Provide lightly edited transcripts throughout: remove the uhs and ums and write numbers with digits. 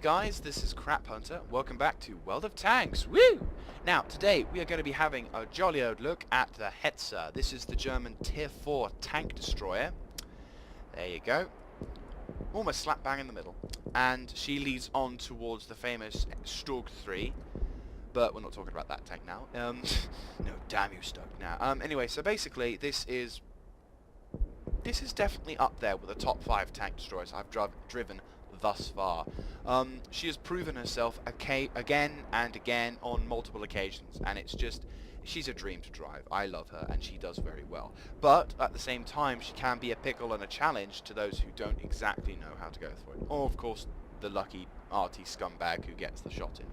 guys, this is Crap Hunter. Welcome back to World of Tanks. Woo! Now, today we are going to be having a jolly old look at the Hetzer. This is the German Tier 4 tank destroyer. There you go. Almost slap bang in the middle. And she leads on towards the famous Stug 3. But we're not talking about that tank now. No, damn you, Stug. Now, anyway, so basically, this is definitely up there with the top 5 tank destroyers I've driven thus far. She has proven herself again and again on multiple occasions, and she's a dream to drive. I love her, and she does very well. But at the same time, she can be a pickle and a challenge to those who don't exactly know how to go through it. Or, of course, the lucky arty scumbag who gets the shot in.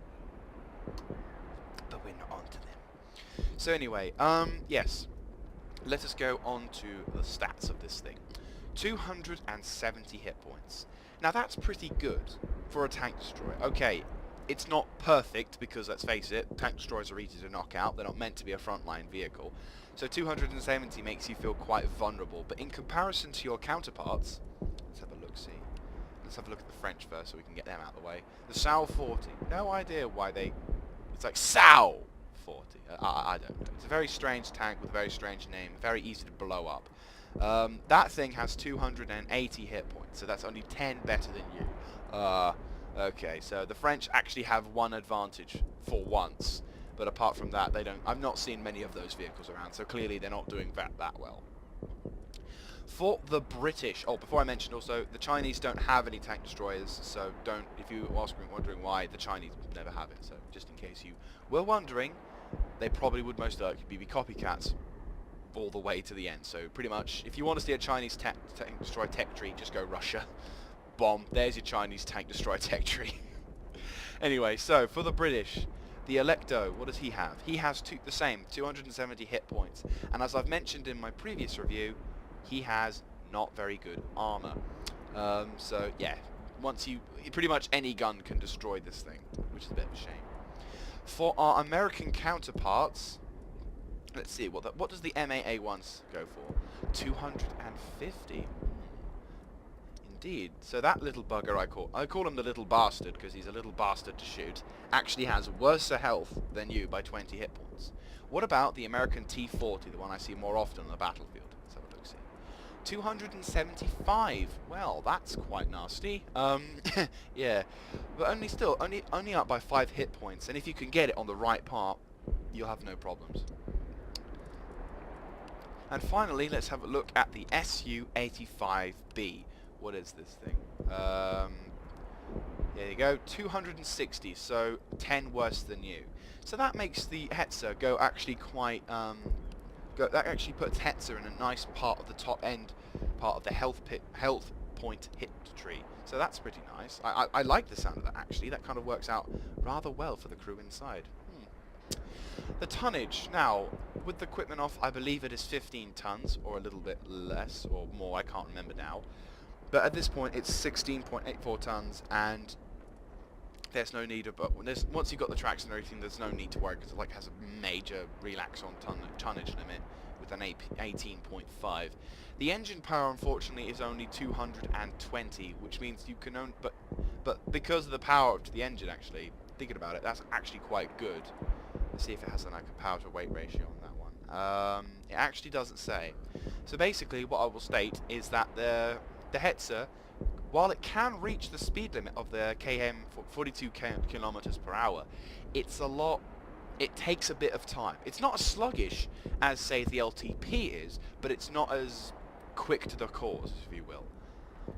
But we're not on to them. So anyway, yes. Let us go on to the stats of this thing. 270 hit points. Now that's pretty good for a tank destroyer. Okay, it's not perfect because, let's face it, tank destroyers are easy to knock out. They're not meant to be a frontline vehicle. So 270 makes you feel quite vulnerable. But in comparison to your counterparts, let's have a look-see. Let's have a look at the French first so we can get them out of the way. The SAU 40. No idea why they... It's like SAU 40. I don't know. It's a very strange tank with a very strange name. Very easy to blow up. That thing has 280 hit points, so that's only 10 better than you. Okay, so the French actually have one advantage for once, but apart from that, they don't. I've not seen many of those vehicles around, so clearly they're not doing that well. For the British, before I mention also, the Chinese don't have any tank destroyers, so don't. If you are wondering why, the Chinese never have it. So just in case you were wondering, they probably would most likely be copycats all the way to the end. So pretty much, if you want to see a Chinese tank destroyer tech tree, just go Russia. Bomb. There's your Chinese tank destroyer tech tree. Anyway, so for the British, the Electo, what does he have? He has the same, 270 hit points. And as I've mentioned in my previous review, he has not very good armor. So yeah, pretty much any gun can destroy this thing, which is a bit of a shame. For our American counterparts, let's see, what does the MAA ones go for? 250. Indeed. So that little bugger I call him the little bastard because he's a little bastard to shoot, actually has worse health than you by 20 hit points. What about the American T-40, the one I see more often on the battlefield? Let's have a look, see. 275. Well, that's quite nasty. Yeah. But only up by 5 hit points, and if you can get it on the right part, you'll have no problems. And finally, let's have a look at the Su-85B. What is this thing? There you go, 260, so 10 worse than you. So that makes the Hetzer go actually quite, that actually puts Hetzer in a nice part of the top end, part of the health point hit tree. So that's pretty nice. I like the sound of that actually. That kind of works out rather well for the crew inside. The tonnage, now, with the equipment off, I believe it is 15 tons, or a little bit less, or more, I can't remember now. But at this point, it's 16.84 tons, and there's no need of, once you've got the tracks and everything, there's no need to worry, because it has a major relax on tonnage limit, with an 18.5. The engine power, unfortunately, is only 220, which means you can only, but because of the power to the engine, actually, thinking about it, that's actually quite good. Let's see if it has like a power to weight ratio on that one. It actually doesn't say. So basically what I will state is that the Hetzer, while it can reach the speed limit of the 42 kilometers per hour, it takes a bit of time. It's not as sluggish as, say, the LTP is, but it's not as quick to the cause, if you will.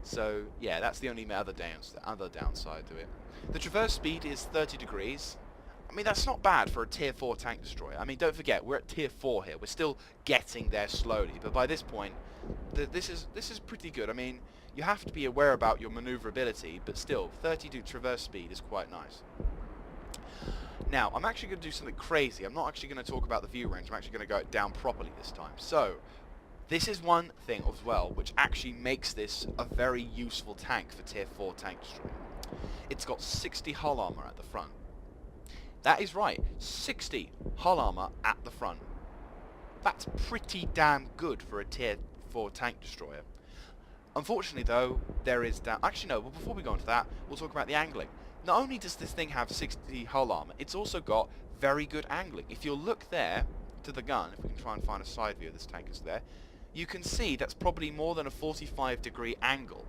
So yeah, that's the only other downside to it. The traverse speed is 30 degrees. I mean, that's not bad for a Tier 4 tank destroyer. I mean, don't forget, we're at Tier 4 here. We're still getting there slowly, but by this point, this is pretty good. I mean, you have to be aware about your maneuverability, but still, 32 traverse speed is quite nice. Now, I'm actually going to do something crazy. I'm not actually going to talk about the view range. I'm actually going to go it down properly this time. So, this is one thing as well, which actually makes this a very useful tank for Tier 4 tank destroyer. It's got 60 hull armor at the front. That is right, 60 hull armor at the front. That's pretty damn good for a Tier 4 tank destroyer. Unfortunately though, there is actually no, but before we go into that, we'll talk about the angling. not only does this thing have 60 hull armor, it's also got very good angling. If you look there to the gun, if we can try and find a side view of this tank is there, you can see that's probably more than a 45-degree angle.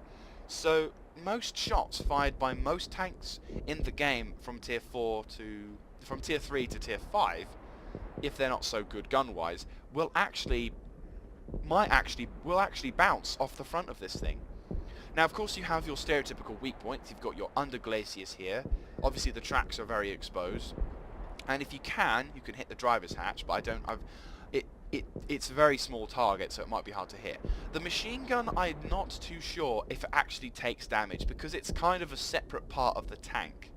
So most shots fired by most tanks in the game from tier 3 to tier 5, if they're not so good gun-wise, will actually bounce off the front of this thing. Now, of course, you have your stereotypical weak points. You've got your under glaciers here. Obviously, the tracks are very exposed, and if you can hit the driver's hatch. But I don't. It's a very small target, so it might be hard to hit. The machine gun, I'm not too sure if it actually takes damage because it's kind of a separate part of the tank.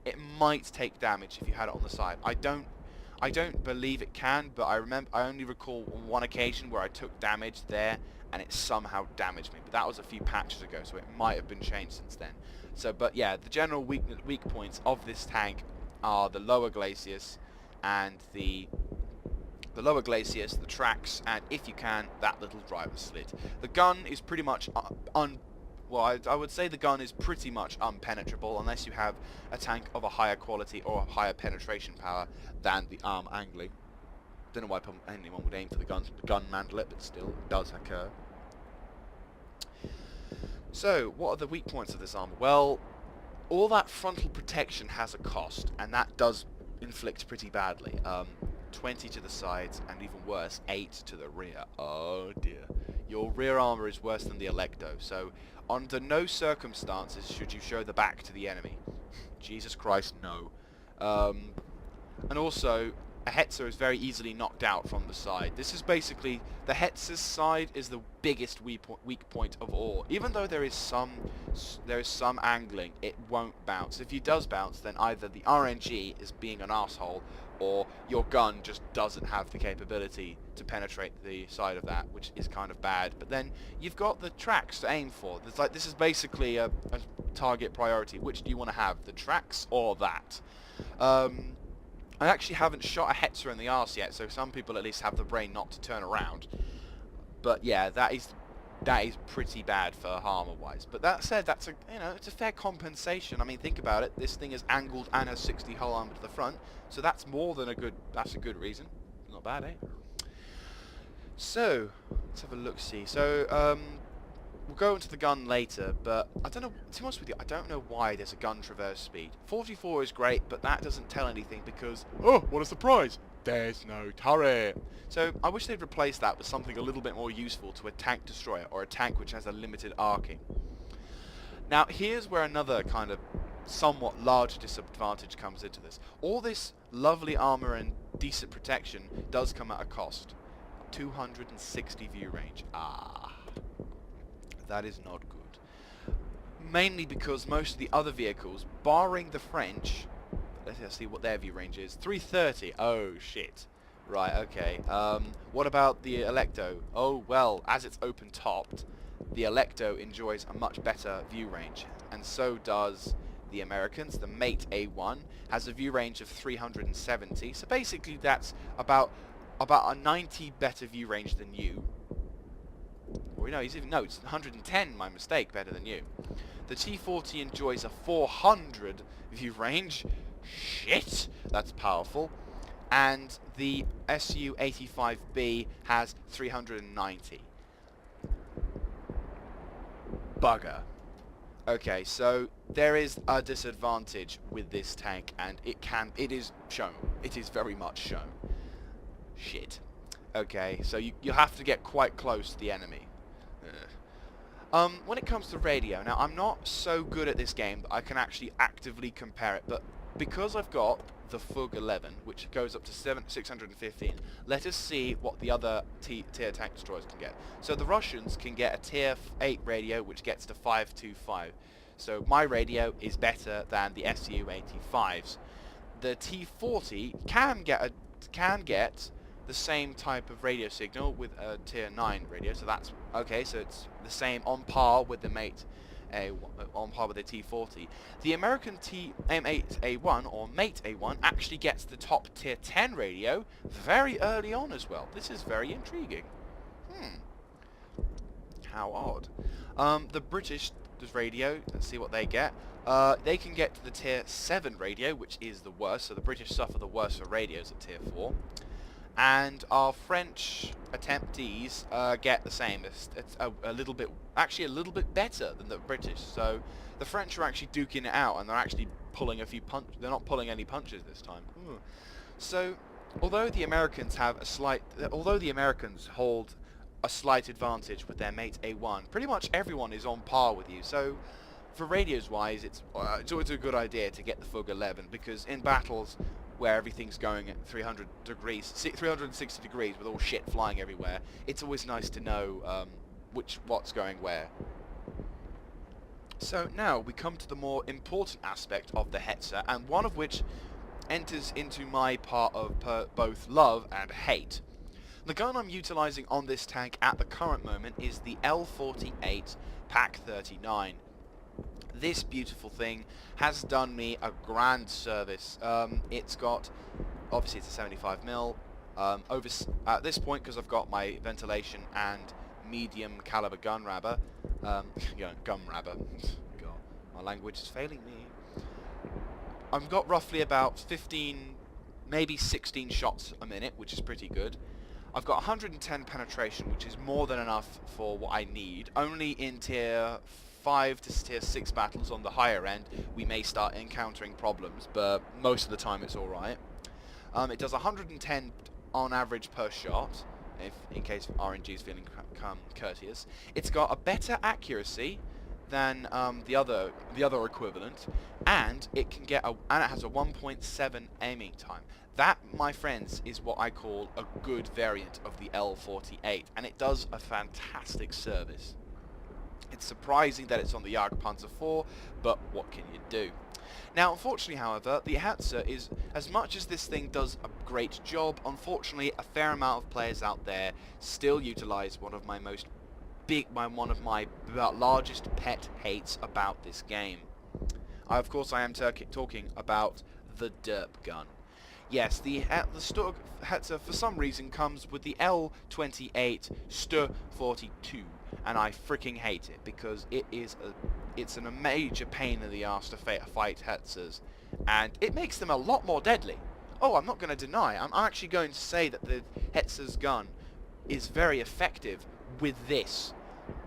It might take damage if you had it on the side. I don't believe it can, but I only recall on one occasion where I took damage there and it somehow damaged me. But that was a few patches ago, so it might have been changed since then. So, but yeah, the general weak points of this tank are the lower glaciers and the tracks, and if you can, that little driver's slit. The gun is pretty much well, I would say the gun is pretty much unpenetrable unless you have a tank of a higher quality or a higher penetration power than the arm angling. Don't know why anyone would aim for the gun mandlet, but still it does occur. So, what are the weak points of this armor? Well, all that frontal protection has a cost, and that does inflict pretty badly. 20 to the sides, and even worse, 8 to the rear. Oh dear. Your rear armor is worse than the Electo, so under no circumstances should you show the back to the enemy. Jesus Christ, no. And also, a Hetzer is very easily knocked out from the side. This is basically, the Hetzer's side is the biggest weak point of all. Even though there is some angling, it won't bounce. If it does bounce, then either the RNG is being an asshole, or your gun just doesn't have the capability to penetrate the side of that, which is kind of bad. But then you've got the tracks to aim for. This is basically a target priority. Which do you want to have, the tracks or that? I actually haven't shot a Hetzer in the arse yet, so some people at least have the brain not to turn around. But yeah, that is pretty bad for armor-wise. But that said, it's a fair compensation. I mean, think about it. This thing is angled and has 60 hull armor to the front, so that's more than a good reason. Not bad, eh? So let's have a look-see. So we'll go into the gun later, but I don't know. To be honest with you, I don't know why there's a gun traverse speed. 44 is great, but that doesn't tell anything because, oh, what a surprise! There's no turret. So I wish they'd replace that with something a little bit more useful to a tank destroyer or a tank which has a limited arcing. Now here's where another kind of somewhat large disadvantage comes into this. All this lovely armor and decent protection does come at a cost. 260 view range. That is not good. Mainly because most of the other vehicles, barring the French, let's see what their view range is. 330. Oh shit. Right, okay. What about the Electo? Oh well, as it's open topped, the Electo enjoys a much better view range, and so does the Americans. The Mate A1 has a view range of 370. So basically that's about a 90 better view range than you. Or it's 110, my mistake, better than you. The T40 enjoys a 400 view range. Shit, that's powerful. And the Su-85B has 390. Bugger. Okay, so there is a disadvantage with this tank, and it is shown. It is very much shown. Shit. Okay, so you have to get quite close to the enemy. When it comes to radio, now I'm not so good at this game that I can actually actively compare it, but because I've got the FUG 11, which goes up to 615, let us see what the other tier tank destroyers can get. So the Russians can get a tier 8 radio, which gets to 525. So my radio is better than the Su-85s. The T40 can get the same type of radio signal with a tier 9 radio, so that's okay. So it's the same, on par with the Mate on par with the T40. The American M8A1 or Mate A1 actually gets the top tier 10 radio very early on as well. This is very intriguing. How odd. The British helicopter's radio. Let's see what they get. They can get to the tier 7 radio, which is the worst, so the British suffer the worst for radios at tier 4. And our French attemptees get the same. It's a little bit, actually a little bit better than the British. So the French are actually duking it out, and they're actually pulling a few punches. They're not pulling any punches this time. So although the Americans hold a slight advantage with their mate A1, pretty much everyone is on par with you. So for radios wise, it's always a good idea to get the FUG 11, because in battles where everything's going at 360 degrees with all shit flying everywhere, it's always nice to know what's going where. So now we come to the more important aspect of the Hetzer, and one of which enters into my part of both love and hate. The gun I'm utilising on this tank at the current moment is the L48 Pack 39. This beautiful thing has done me a grand service. It's got, obviously it's a 75mm, at this point, because I've got my ventilation and medium caliber gun rabber, God, my language is failing me. I've got roughly about 15, maybe 16 shots a minute, which is pretty good. I've got 110 penetration, which is more than enough for what I need. Only in tier 5 to tier 6 battles on the higher end we may start encountering problems, but most of the time it's alright. It does 110 on average per shot, in case RNG is feeling courteous. It's got a better accuracy than the other equivalent, and it has a 1.7 aiming time. That, my friends, is what I call a good variant of the L48, and it does a fantastic service. It's surprising that it's on the Jagdpanzer IV, but what can you do? Now, unfortunately, however, the Hetzer is, as much as this thing does a great job, unfortunately, a fair amount of players out there still utilize one of my largest pet hates about this game. Of course, I am talking about the derp gun. Yes, the Hetzer for some reason comes with the L28 St42, and I freaking hate it because it's a major pain in the ass to fight Hetzers, and it makes them a lot more deadly. Oh, I'm not going to deny. I'm actually going to say that the Hetzer's gun is very effective with this,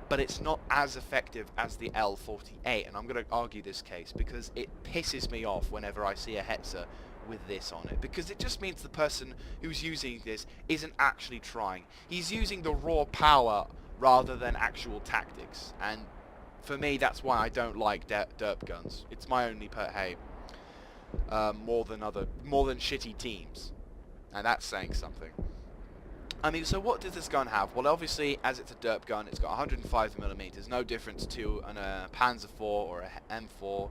but it's not as effective as the L48, and I'm going to argue this case because it pisses me off whenever I see a Hetzer with this on it, because it just means the person who's using this isn't actually trying. He's using the raw power rather than actual tactics, and for me that's why I don't like derp guns. It's my only pet hate, more than shitty teams, and that's saying something. I mean, so what does this gun have? Well, obviously, as it's a derp gun, it's got 105mm, no difference to a Panzer IV or a M4.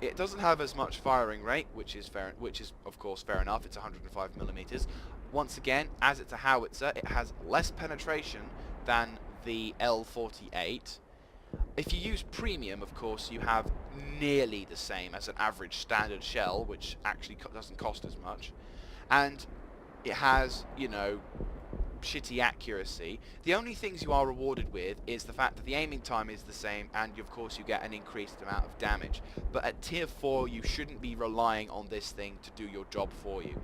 It doesn't have as much firing rate, which is of course fair enough. It's 105mm. Once again, as it's a howitzer, it has less penetration than the L48. If you use premium, of course, you have nearly the same as an average standard shell, which actually doesn't cost as much, and it has, you know, shitty accuracy. The only things you are rewarded with is the fact that the aiming time is the same, and of course you get an increased amount of damage. But at tier 4 you shouldn't be relying on this thing to do your job for you.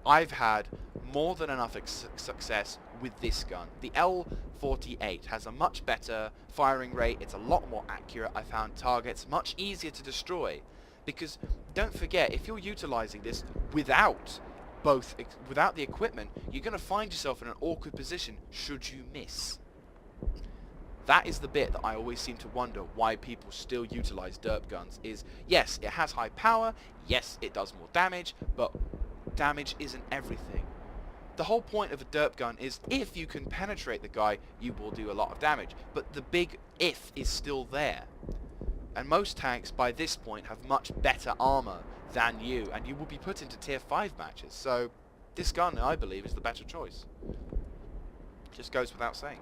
I've had more than enough success with this gun. The L48 has a much better firing rate, it's a lot more accurate. I found targets much easier to destroy, because don't forget, if you're utilizing this without the equipment, you're going to find yourself in an awkward position should you miss. That is the bit that I always seem to wonder why people still utilize derp guns. Is, yes, it has high power, yes, it does more damage, but damage isn't everything. The whole point of a derp gun is if you can penetrate the guy, you will do a lot of damage, but the big if is still there. And most tanks by this point have much better armor than you, and you will be put into tier 5 matches, so this gun, I believe, is the better choice. Just goes without saying.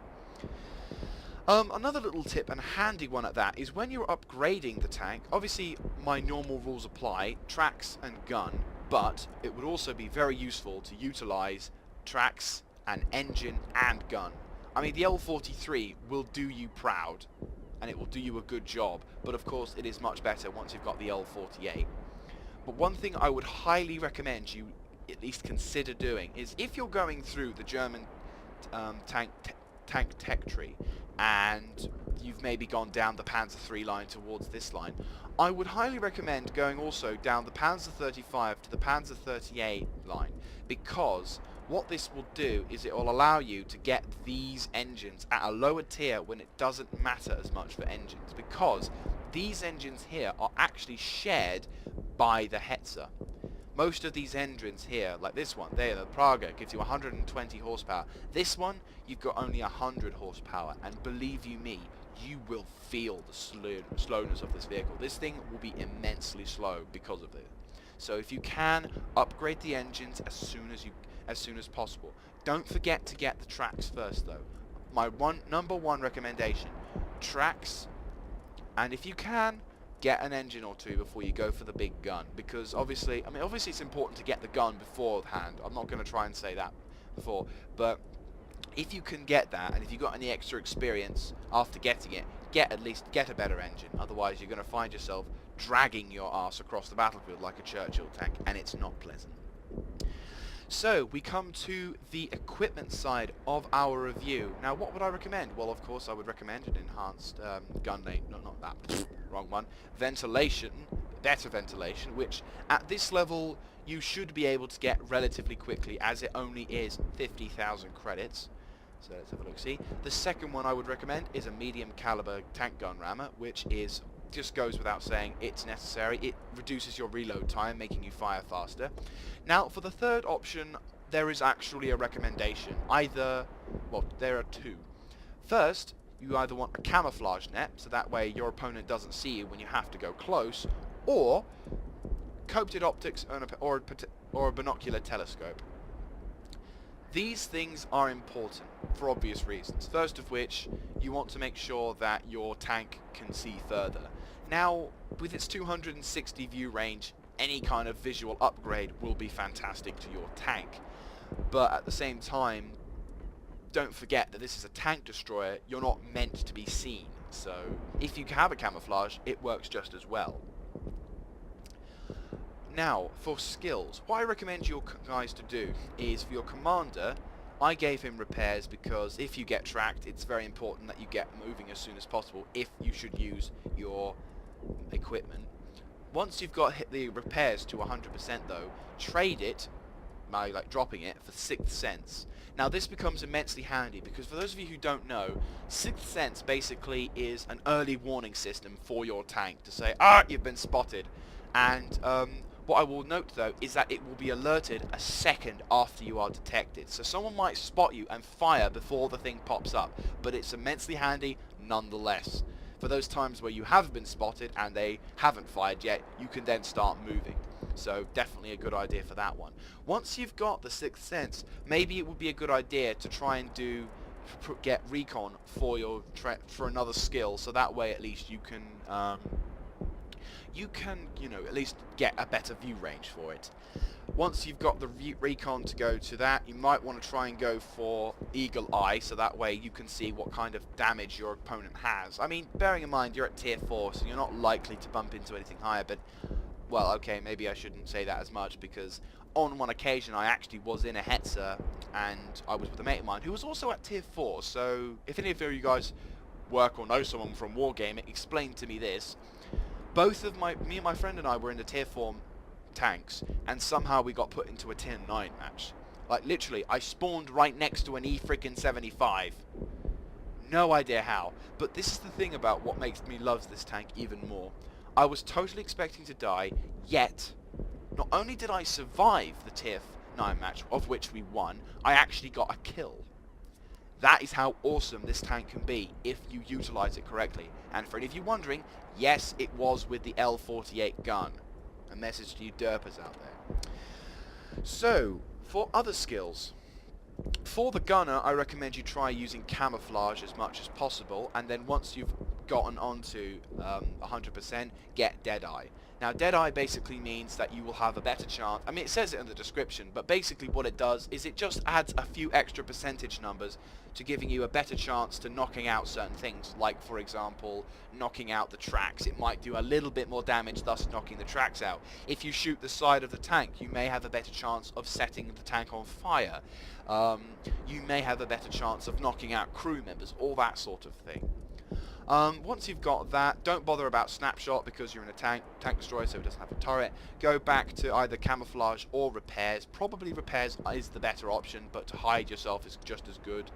Another little tip, and a handy one at that, is when you're upgrading the tank, obviously my normal rules apply, tracks and gun, but it would also be very useful to utilize tracks and engine and gun. I mean, the L43 will do you proud. and it will do you a good job, but of course it is much better once you've got the L48. But one thing I would highly recommend you at least consider doing is, if you're going through the German tank tech tree and you've maybe gone down the Panzer III line towards this line, I would highly recommend going also down the Panzer 35 to the Panzer 38 line, because what this will do is it will allow you to get these engines at a lower tier when it doesn't matter as much for engines, because these engines here are actually shared by the Hetzer. Most of these engines here, like this one, there, the Praga, gives you 120 horsepower. This one, you've got only 100 horsepower, and believe you me, you will feel the slowness of this vehicle. This thing will be immensely slow because of it. So if you can, upgrade the engines as soon as possible. Don't forget to get the tracks first, though. My number one recommendation: tracks, and if you can, get an engine or two before you go for the big gun, because obviously it's important to get the gun beforehand. I'm not going to try and say that before, but if you can get that, and if you've got any extra experience after getting it, at least get a better engine. Otherwise, you're going to find yourself dragging your ass across the battlefield like a Churchill tank, and it's not pleasant. So we come to the equipment side of our review. Now, what would I recommend? Well, of course, I would recommend an enhanced gun lane. No, not that. Wrong one. Ventilation, better ventilation, which at this level you should be able to get relatively quickly, as it only is 50,000 credits. So let's have a look. See, the second one I would recommend is a medium caliber tank gun rammer, which is just goes without saying, it's necessary. It reduces your reload time, making you fire faster. Now, for the third option, there is actually a recommendation. Well, there are two. First, you either want a camouflage net, so that way your opponent doesn't see you when you have to go close, or coated optics or a binocular telescope. These things are important for obvious reasons. First of which, you want to make sure that your tank can see further. Now, with its 260 view range, any kind of visual upgrade will be fantastic to your tank. But at the same time, don't forget that this is a tank destroyer. You're not meant to be seen. So if you have a camouflage, it works just as well. Now, for skills, what I recommend you guys to do is, for your commander, I gave him repairs, because if you get tracked, it's very important that you get moving as soon as possible if you should use your equipment. Once you've got hit the repairs to 100% though, trade it by dropping it for Sixth Sense. Now this becomes immensely handy, because for those of you who don't know, Sixth Sense basically is an early warning system for your tank to say, you've been spotted. And what I will note though is that it will be alerted a second after you are detected. So someone might spot you and fire before the thing pops up, but it's immensely handy nonetheless. For those times where you have been spotted and they haven't fired yet, you can then start moving. So definitely a good idea for that one. Once you've got the Sixth Sense, maybe it would be a good idea to try and get recon for your for another skill, so that way at least you can at least get a better view range for it. Once you've got the recon to go to that, you might want to try and go for Eagle Eye, so that way you can see what kind of damage your opponent has. I mean, bearing in mind you're at tier 4, so you're not likely to bump into anything higher, but, well, okay, maybe I shouldn't say that as much, because on one occasion I actually was in a Hetzer, and I was with a mate of mine who was also at tier 4, so if any of you guys work or know someone from Wargaming, explain to me this. Me and my friend and I were in the tier 4 tanks, and somehow we got put into a tier 9 match. Like, literally, I spawned right next to an E-75. No idea how. But this is the thing about what makes me love this tank even more. I was totally expecting to die, yet, not only did I survive the tier 9 match, of which we won, I actually got a kill. That is how awesome this tank can be if you utilize it correctly. And for any of you wondering, yes, it was with the L48 gun. A message to you derpers out there. So, for other skills, for the gunner, I recommend you try using camouflage as much as possible, and then once you've gotten onto 100%, get Deadeye. Now, Deadeye basically means that you will have a better chance. I mean, it says it in the description, but basically what it does is it just adds a few extra percentage numbers to giving you a better chance to knocking out certain things. Like, for example, knocking out the tracks. It might do a little bit more damage, thus knocking the tracks out. If you shoot the side of the tank, you may have a better chance of setting the tank on fire. You may have a better chance of knocking out crew members, all that sort of thing. Once you've got that, don't bother about snapshot because you're in a tank destroyer, so it doesn't have a turret. Go back to either camouflage or repairs. Probably repairs is the better option, but to hide yourself is just as good.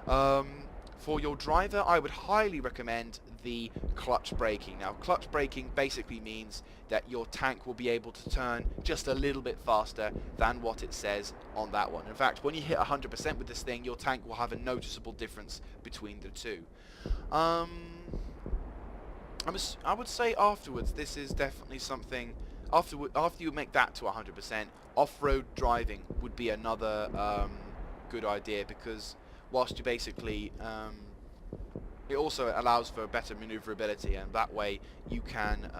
For your driver, I would highly recommend the clutch braking. Now, clutch braking basically means that your tank will be able to turn just a little bit faster than what it says on that one. In fact, when you hit 100% with this thing, your tank will have a noticeable difference between the two. I would say afterwards, this is definitely something. After you make that to 100%, off-road driving would be another good idea, because whilst you basically it also allows for better maneuverability, and that way you can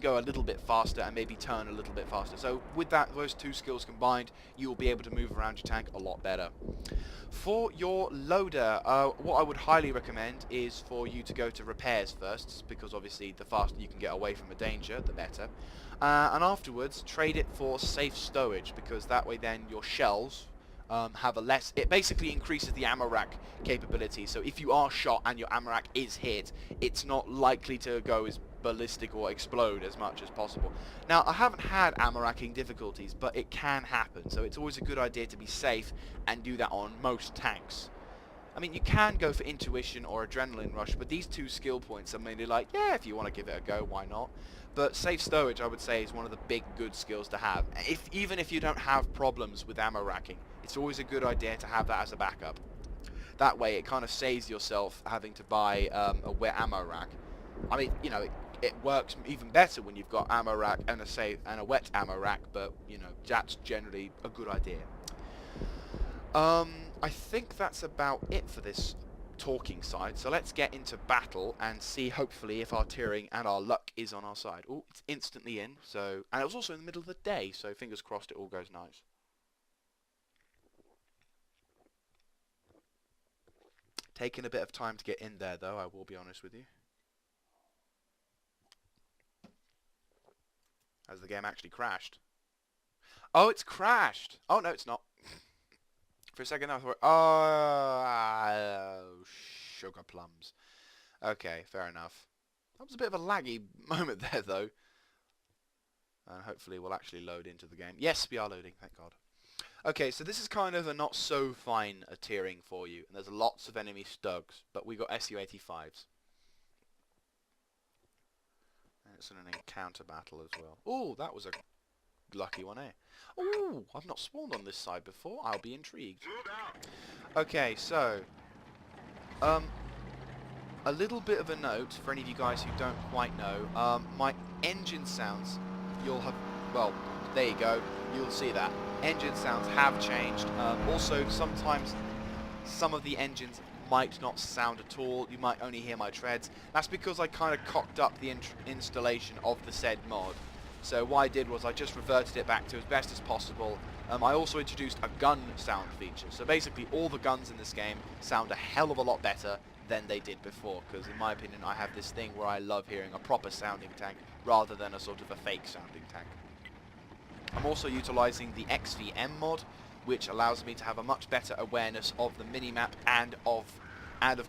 go a little bit faster and maybe turn a little bit faster. So with those two skills combined, you will be able to move around your tank a lot better. For your loader, what I would highly recommend is for you to go to repairs first, because obviously the faster you can get away from a danger, the better. And afterwards, trade it for safe stowage, because that way then your shells have a less... It basically increases the ammo rack capability, so if you are shot and your ammo rack is hit, it's not likely to go as ballistic or explode as much as possible. Now, I haven't had ammo racking difficulties, but it can happen, so it's always a good idea to be safe and do that on most tanks. I mean, you can go for intuition or adrenaline rush, but these two skill points are mainly like, yeah, if you want to give it a go, why not? But safe stowage, I would say, is one of the big good skills to have. Even if you don't have problems with ammo racking, it's always a good idea to have that as a backup. That way, it kind of saves yourself having to buy a wet ammo rack. I mean, you know, it works even better when you've got ammo rack and a wet ammo rack, but you know, that's generally a good idea. I think that's about it for this talking side, so let's get into battle and see hopefully if our tearing and our luck is on our side. Oh, it's instantly in, so, and it was also in the middle of the day, so fingers crossed it all goes nice. Taking a bit of time to get in there though, I will be honest with you. Has the game actually crashed? Oh, it's crashed! Oh, no, it's not. For a second I thought, oh, sugar plums. Okay, fair enough. That was a bit of a laggy moment there, though. And hopefully we'll actually load into the game. Yes, we are loading, thank God. Okay, so this is kind of a not so fine a tiering for you. And there's lots of enemy Stugs, but we got SU-85s. It's in an encounter battle as well. Oh, that was a lucky one, eh? Oh, I've not spawned on this side before. I'll be intrigued. Okay, so a little bit of a note for any of you guys who don't quite know. My engine sounds, you'll have, well, there you go. You'll see that. Engine sounds have changed. Also, sometimes some of the engines might not sound at all. You might only hear my treads. That's because I kind of cocked up the installation of the said mod. So what I did was I just reverted it back to as best as possible. I also introduced a gun sound feature. So basically all the guns in this game sound a hell of a lot better than they did before, because in my opinion I have this thing where I love hearing a proper sounding tank rather than a sort of a fake sounding tank. I'm also utilizing the XVM mod, which allows me to have a much better awareness of the minimap and of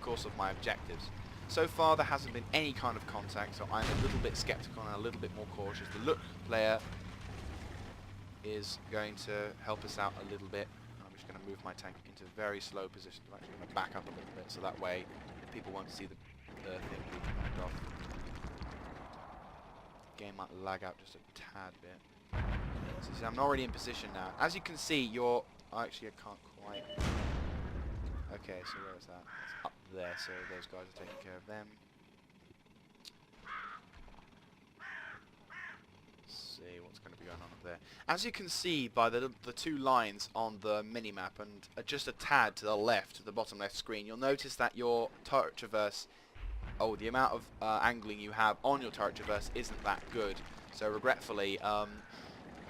course of my objectives. So far there hasn't been any kind of contact, so I'm a little bit skeptical and a little bit more cautious. The look player is going to help us out a little bit. I'm just going to move my tank into a very slow position. I'm actually going to back up a little bit, so that way people won't see the thing being turned off. The game might lag out just a tad bit. So see, I'm already in position now. As you can see, you're... Actually, I can't quite... Okay, so where is that? It's up there, so those guys are taking care of them. Let's see what's going to be going on up there. As you can see by the two lines on the minimap, and just a tad to the left, the bottom left screen, you'll notice that your turret traverse oh, the amount of angling you have on your turret traverse isn't that good. So regretfully,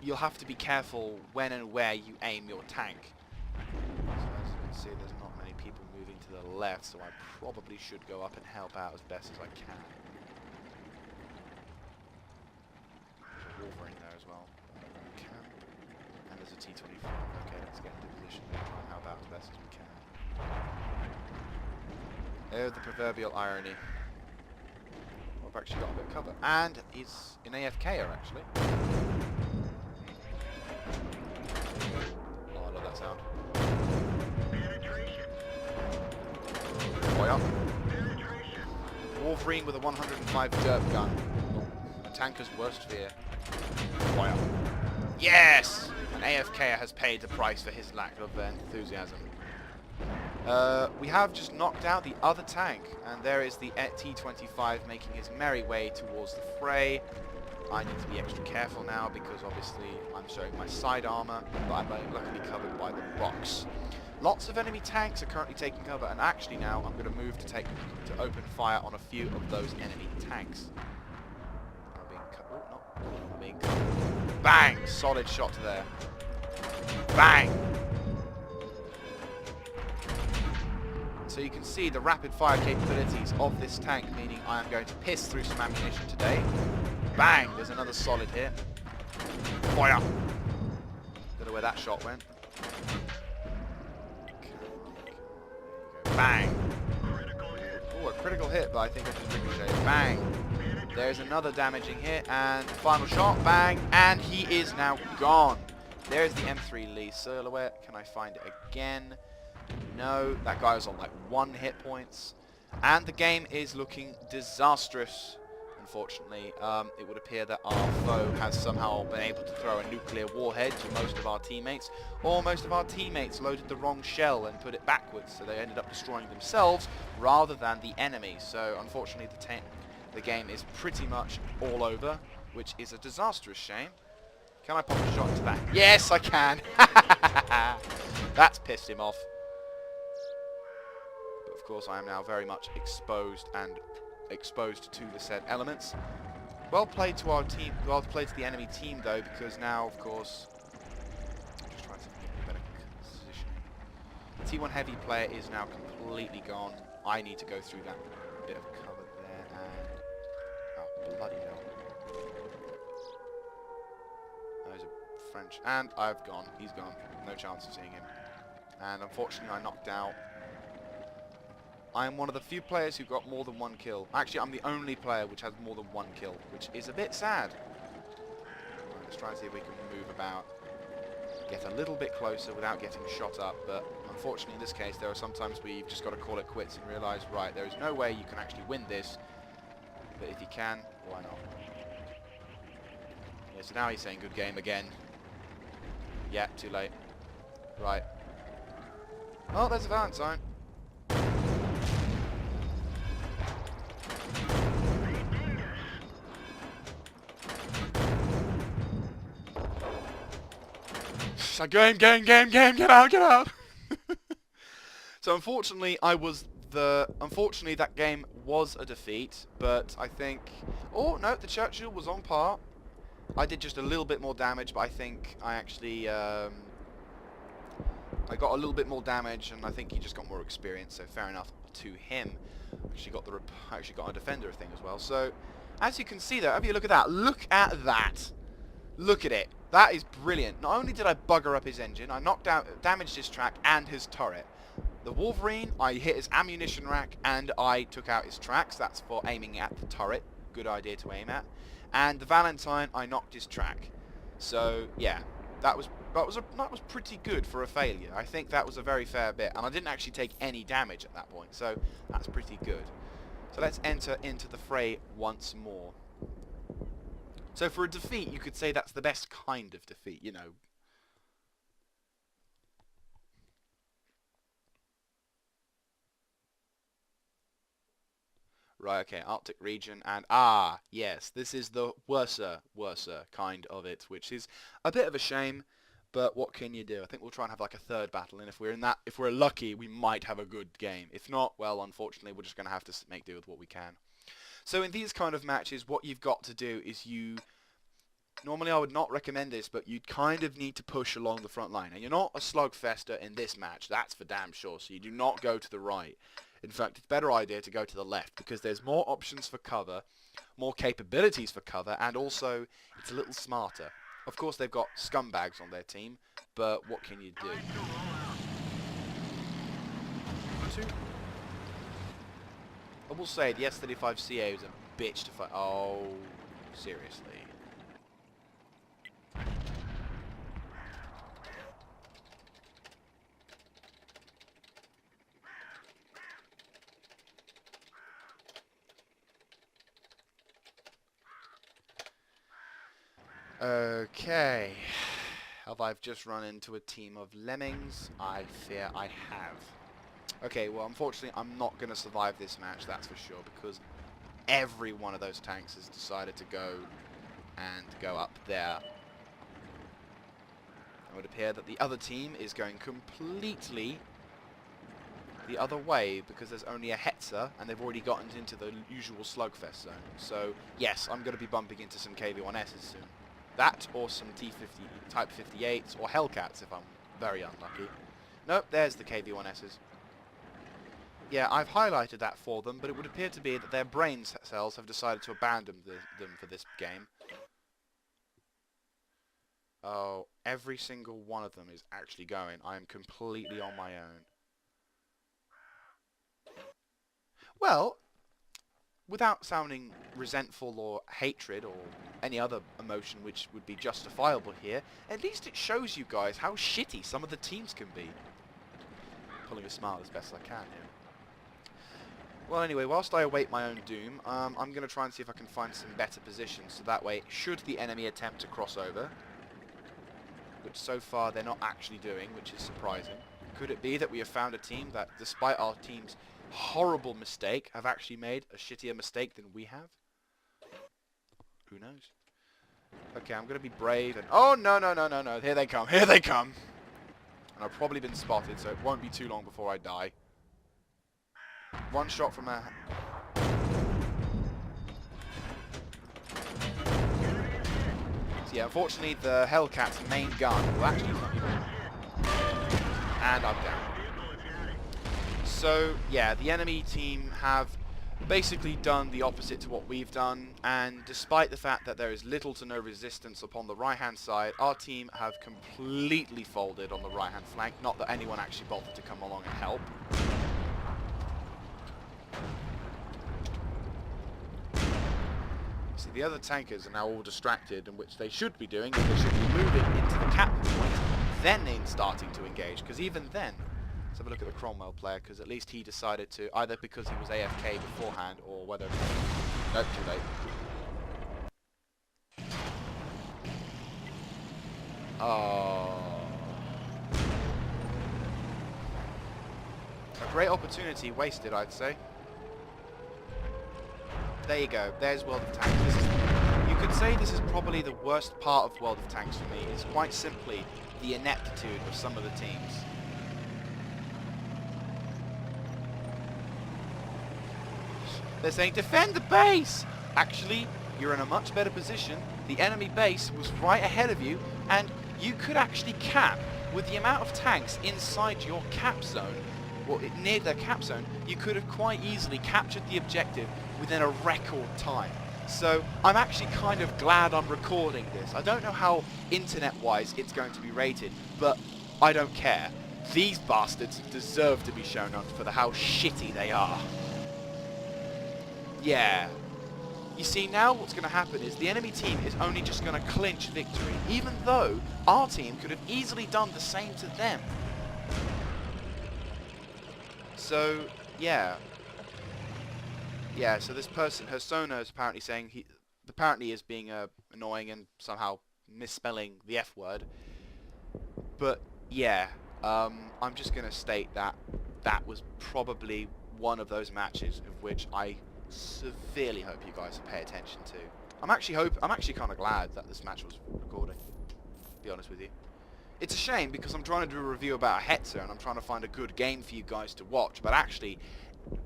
you'll have to be careful when and where you aim your tank. So as you can see, there's not many people moving to the left, so I probably should go up and help out as best as I can. There's a Wolverine there as well. And there's a T-25. Okay, let's get into position and try and help out as best as we can. Oh, the proverbial irony. Well, I've actually got a bit of cover. And he's in AFK actually. Oh, I love that sound. Boy up. Wolverine with a 105 derp gun. Oh, a tanker's worst fear. Boy up. Yes! An AFK has paid the price for his lack of enthusiasm. We have just knocked out the other tank, and there is the T-25 making his merry way towards the fray. I need to be extra careful now because obviously I'm showing my side armor, but I'm luckily covered by the rocks. Lots of enemy tanks are currently taking cover, and actually now I'm going to move to open fire on a few of those enemy tanks. I'm being cut. Oh, no. I'm being cut. Bang! Solid shot there. Bang! So you can see the rapid fire capabilities of this tank, meaning I am going to piss through some ammunition today. Bang! There's another solid hit. Fire! Don't know where that shot went. Bang! Oh, a critical hit, but I think I just ricocheted. Bang! There's another damaging hit, and final shot. Bang! And he is now gone. There's the M3 Lee silhouette. Can I find it again? No, that guy was on like 1 hit points. And the game is looking disastrous. Unfortunately, it would appear that our foe has somehow been able to throw a nuclear warhead to most of our teammates, or most of our teammates loaded the wrong shell and put it backwards, so they ended up destroying themselves rather than the enemy. So unfortunately the game is pretty much all over, which is a disastrous shame. Can I pop a shot into that? Yes, I can! That's pissed him off. But of course I am now very much exposed to the said elements. Well played to our team, well played to the enemy team though, because now of course I'm just trying to get a better positioning. T1 heavy player is now completely gone. I need to go through that bit of cover there and oh bloody hell. There's a French and I've gone. He's gone. No chance of seeing him. And unfortunately I knocked out. I am one of the few players who got more than 1 kill. Actually, I'm the only player which has more than 1 kill, which is a bit sad. Right, let's try and see if we can move about, get a little bit closer without getting shot up, but unfortunately in this case there are some times where you've just got to call it quits and realise, right, there is no way you can actually win this, but if you can, why not? Yeah, so now he's saying good game again. Yeah, too late. Right. Oh, there's a Valentine. Game, get out! So unfortunately, unfortunately that game was a defeat, but I think, oh no, the Churchill was on par. I did just a little bit more damage, but I think I actually, I got a little bit more damage, and I think he just got more experience, so fair enough to him. Actually got a defender thing as well. So, as you can see there, have you look at that? Look at that! Look at it. That is brilliant. Not only did I bugger up his engine, I damaged his track and his turret. The Wolverine, I hit his ammunition rack and I took out his tracks. That's for aiming at the turret. Good idea to aim at. And the Valentine, I knocked his track. So yeah, that was pretty good for a failure. I think that was a very fair bit, and I didn't actually take any damage at that point. So that's pretty good. So let's enter into the fray once more. So for a defeat, you could say that's the best kind of defeat, you know. Right, okay, Arctic region, and yes, this is the worser kind of it, which is a bit of a shame, But what can you do? I think we'll try and have like a third battle, and if we're lucky, we might have a good game. If not, well, unfortunately, we're just going to have to make do with what we can. So in these kind of matches, what you've got to do is normally I would not recommend this, but you kind of need to push along the front line. And you're not a slugfester in this match, that's for damn sure, so you do not go to the right. In fact, it's a better idea to go to the left, because there's more options for cover, more capabilities for cover, and also it's a little smarter. Of course, they've got scumbags on their team, but what can you do? I will say, the S-35CA was a bitch to fight. Oh, seriously. Okay. Have I just run into a team of lemmings? I fear I have. Okay, well, unfortunately, I'm not going to survive this match, that's for sure, because every one of those tanks has decided to go up there. It would appear that the other team is going completely the other way, because there's only a Hetzer, and they've already gotten into the usual slugfest zone. So, yes, I'm going to be bumping into some KV-1Ss soon. That, or some T-50, Type 58s, or Hellcats if I'm very unlucky. Nope, there's the KV-1Ss. Yeah, I've highlighted that for them, but it would appear to be that their brain cells have decided to abandon them for this game. Oh, every single one of them is actually going. I am completely on my own. Well, without sounding resentful or hatred or any other emotion which would be justifiable here, at least it shows you guys how shitty some of the teams can be. Pulling a smile as best I can here. Well, anyway, whilst I await my own doom, I'm going to try and see if I can find some better positions, so that way, should the enemy attempt to cross over, which so far they're not actually doing, which is surprising. Could it be that we have found a team that, despite our team's horrible mistake, have actually made a shittier mistake than we have? Who knows? Okay, I'm going to be brave and... Oh, no, no, no, no, no. Here they come. Here they come. And I've probably been spotted, so it won't be too long before I die. One shot from a... So yeah, unfortunately, the Hellcat's main gun will actually... And I'm down. So, yeah, the enemy team have basically done the opposite to what we've done, and despite the fact that there is little to no resistance upon the right-hand side, our team have completely folded on the right-hand flank. Not that anyone actually bothered to come along and help. See, the other tankers are now all distracted, and which they should be doing, is they should be moving into the cap point, then in starting to engage, because even then... Let's have a look at the Cromwell player, because at least he decided to, either because he was AFK beforehand, or whether... Nope, too late. Oh. A great opportunity wasted, I'd say. There you go. There's World of Tanks. You could say this is probably the worst part of World of Tanks for me. It's quite simply the ineptitude of some of the teams. They're saying, defend the base! Actually, you're in a much better position. The enemy base was right ahead of you, and you could actually cap, with the amount of tanks inside your cap zone, or near the cap zone, you could have quite easily captured the objective within a record time. So, I'm actually kind of glad I'm recording this. I don't know how internet-wise it's going to be rated, but I don't care. These bastards deserve to be shown up for how shitty they are. Yeah. You see, now what's going to happen is the enemy team is only just going to clinch victory, even though our team could have easily done the same to them. So, yeah. Yeah, so this person, her sonar is apparently saying he apparently is being annoying and somehow misspelling the F word. But, yeah, I'm just going to state that that was probably one of those matches of which I severely hope you guys pay attention to. I'm actually kind of glad that this match was recording, to be honest with you. It's a shame because I'm trying to do a review about Hetzer and I'm trying to find a good game for you guys to watch, but actually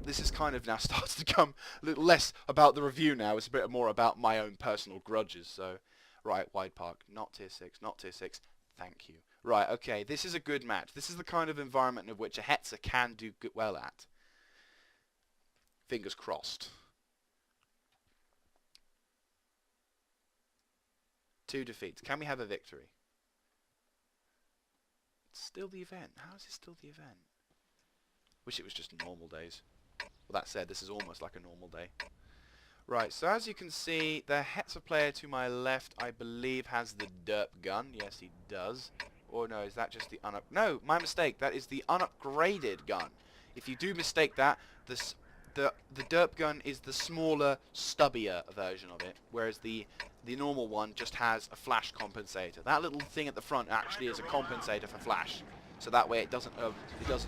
this is kind of now starts to become a little less about the review now. It's a bit more about my own personal grudges. So, right, Wide Park, not tier 6, not tier 6. Thank you. Right, okay, this is a good match. This is the kind of environment in which a Hetzer can do well at. Fingers crossed. 2 defeats. Can we have a victory? It's still the event. How is it still the event? Wish it was just normal days. Well, that said, this is almost like a normal day. Right, so as you can see, the Hetzer player to my left, I believe, has the derp gun. Yes, he does. Or no, is that just the No, my mistake. That is the unupgraded gun. If you do mistake that, the derp gun is the smaller, stubbier version of it, whereas the normal one just has a flash compensator. That little thing at the front actually is a compensator for flash, so that way it doesn't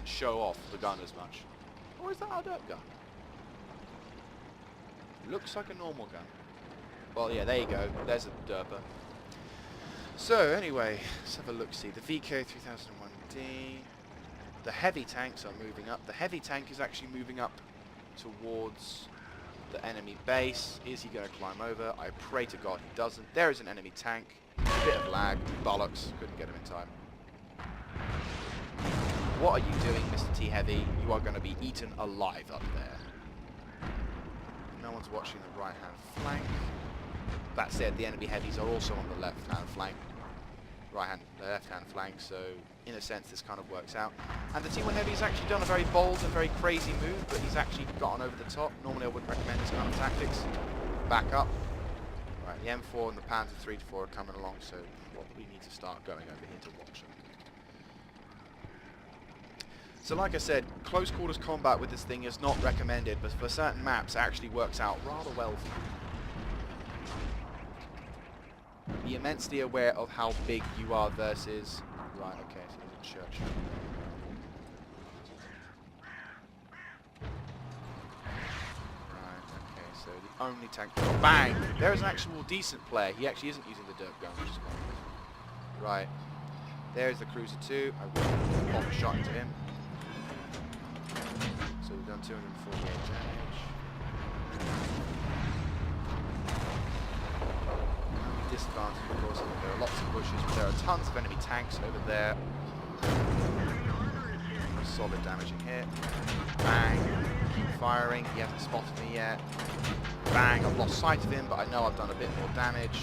show off the gun as much. Or is that our derp gun? Looks like a normal gun. Well, yeah, there you go. There's a derper. So anyway, let's have a look-see. The VK3001D. The heavy tanks are moving up. The heavy tank is actually moving up towards the enemy base. Is he going to climb over? I pray to God he doesn't. There is an enemy tank. A bit of lag. Bollocks. Couldn't get him in time. What are you doing, Mr. T Heavy? You are going to be eaten alive up there. No one's watching the right-hand flank. That said, the enemy heavies are also on the left-hand flank. The left-hand flank, so in a sense this kind of works out. And the T1 Heavy's actually done a very bold and very crazy move, but he's actually gotten over the top. Normally I wouldn't recommend this kind of tactics. Back up. Right, the M4 and the Panzer 3-4 are coming along, so probably need to start going over here to watch them. So like I said, close quarters combat with this thing is not recommended, but for certain maps it actually works out rather well for you. Be immensely aware of how big you are versus... Right, okay, so there's a church. Right, okay, so the only tank... Oh, bang! There is an actual decent player. He actually isn't using the derp gun, which is one. Right. There's the Cruiser 2. I will pop a shot into him. So we've done 248 damage. Disadvantage, of course, there are lots of bushes, but there are tons of enemy tanks over there. Solid damaging hit. Bang. Keep firing. He hasn't spotted me yet. Bang. I've lost sight of him, but I know I've done a bit more damage.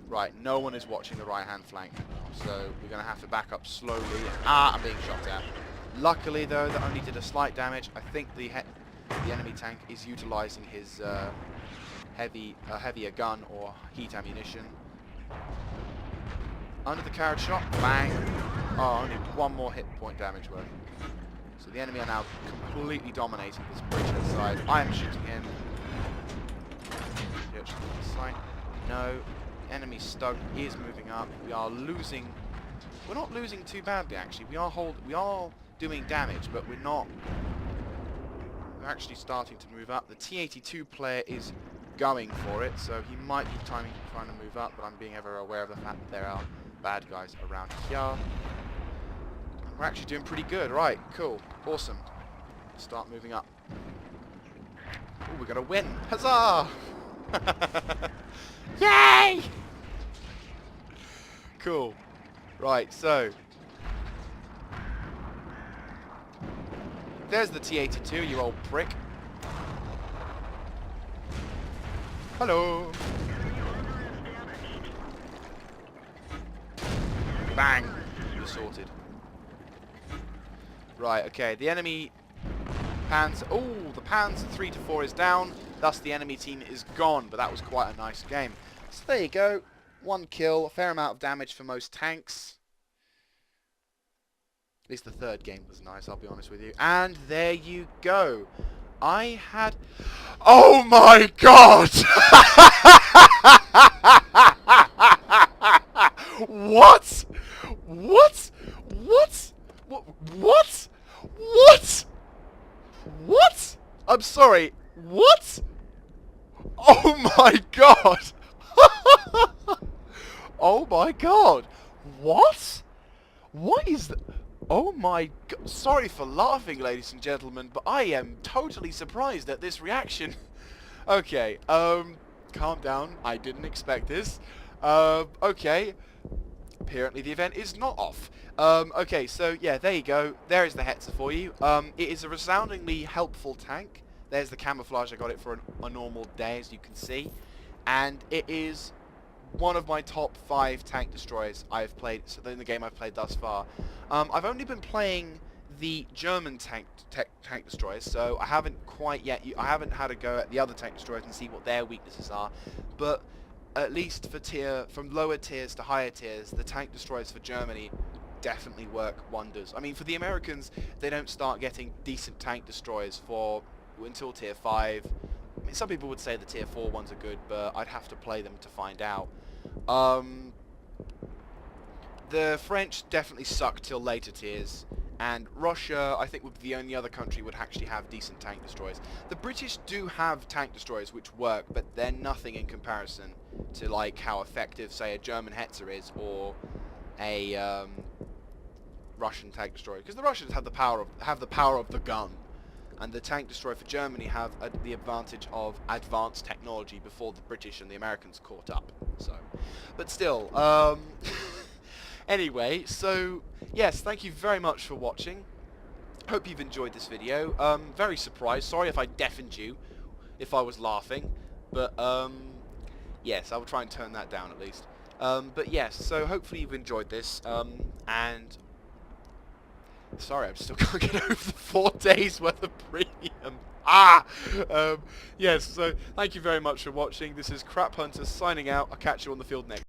Right, no one is watching the right-hand flank, so we're going to have to back up slowly. I'm being shot at. Luckily, though, that only did a slight damage. I think the enemy tank is utilizing his... heavier gun or heat ammunition. Under the carriage shot, bang. Oh, only one more hit point damage worth. So the enemy are now completely dominating this bridgehead side. I am shooting him. Sight. No. Enemy stuck. He is moving up. We are losing. We're not losing too badly actually. We are doing damage, but we're not. We're actually starting to move up. The T-82 player is going for it, so he might be trying to move up, but I'm being ever aware of the fact that there are bad guys around here. We're actually doing pretty good. Right, cool, awesome. Start moving up. Oh, we're gonna win! Huzzah! Yay! Cool. Right, so there's the T-82, you old prick. Hello! Bang! You're sorted. Right, okay, the enemy Panzer... Oh, the Panzer 3-4 is down, thus the enemy team is gone, but that was quite a nice game. So there you go, 1 kill, a fair amount of damage for most tanks. At least the third game was nice, I'll be honest with you. And there you go. I had... Oh my god! What? What? What? What? What? What? I'm sorry. What? Oh my god! Oh my god! What? What is that? Oh my god. Sorry for laughing, ladies and gentlemen, but I am totally surprised at this reaction. Okay, calm down. I didn't expect this. Okay. Apparently the event is not off. Okay, so yeah, there you go. There is the Hetzer for you. It is a resoundingly helpful tank. There's the camouflage. I got it for a normal day, as you can see. And it is one of my top 5 tank destroyers I've played, so in the game I've played thus far. I've only been playing the German tank destroyers, so I haven't quite yet, I haven't had a go at the other tank destroyers and see what their weaknesses are, but at least for from lower tiers to higher tiers, the tank destroyers for Germany definitely work wonders. I mean, for the Americans, they don't start getting decent tank destroyers until tier 5. I mean, some people would say the tier 4 ones are good, but I'd have to play them to find out. The French definitely suck till later tiers, and Russia, I think, would be the only other country would actually have decent tank destroyers. The British do have tank destroyers which work, but they're nothing in comparison to like how effective, say, a German Hetzer is, or a Russian tank destroyer. Because the Russians have the power of the gun, and the tank destroyer for Germany have the advantage of advanced technology before the British and the Americans caught up. So, but still, anyway, so yes, thank you very much for watching. Hope you've enjoyed this video. Very surprised. Sorry if I deafened you, if I was laughing, but yes, I will try and turn that down at least. But yes, so hopefully you've enjoyed this, and sorry, I still can't get over the 4 days worth of premium. Yes, so thank you very much for watching. This is Crap Hunter signing out. I'll catch you on the field next.